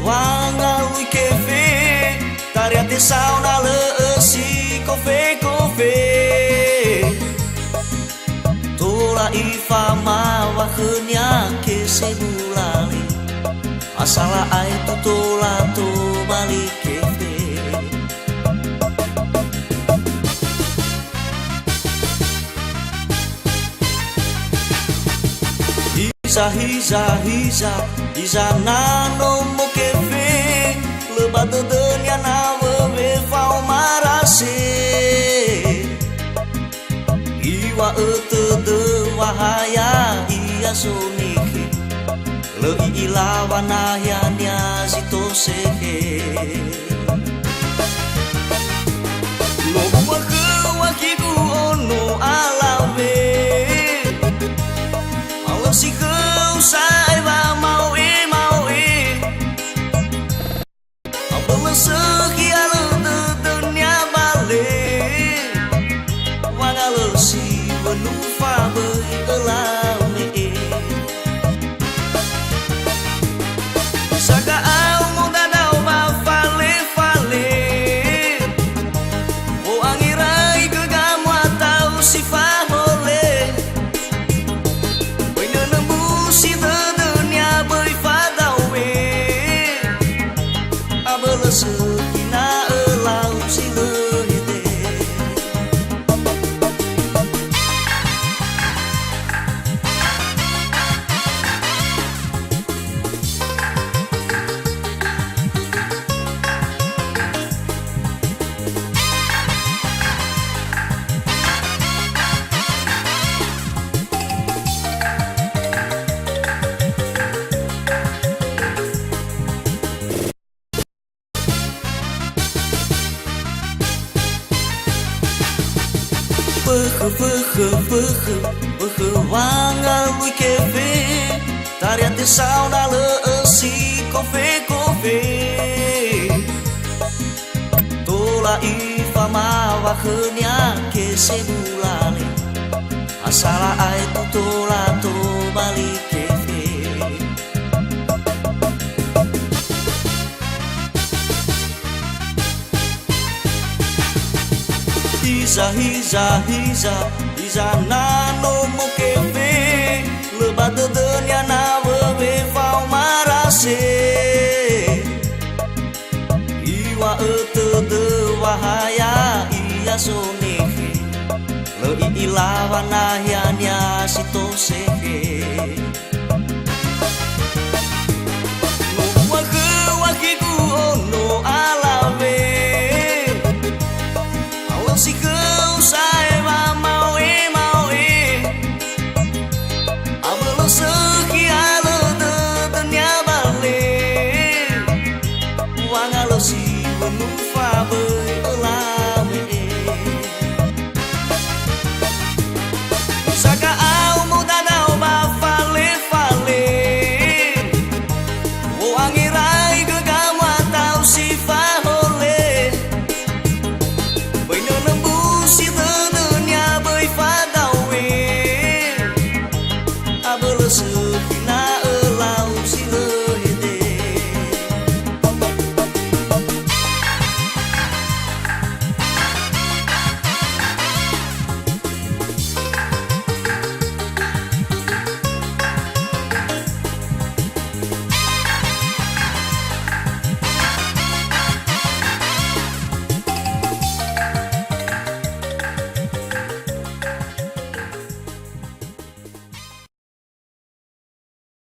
wanga lui kefe taria te sauna le si kofe tola ifa mawa khnya ke sebulale asala ai tu tola to balik kefe Hiza nano mo kefe lebat denya nawe we fau marase iwa de wahaya iya sonike le ilawana ya nya sito sehe lo wa kigu ono alawe Allah si sai va mau e abang sekian le dunia balik wangalo si benufa belau me saka au muda dau ba fale o angirai ke gamu atau si fahole si de dunia bơi phá đầu về bơ lơ sự khi na ở lao si lơ hề wanga lui kefe taria te sauna le si kofe tola ifa mawa khnya ke sebulale asala ai tu tola to balik kefe Hiza nano mo kefe lebat denya nawe we fau marase iwa de wahaya iya soneke le ilawana ya nya sito se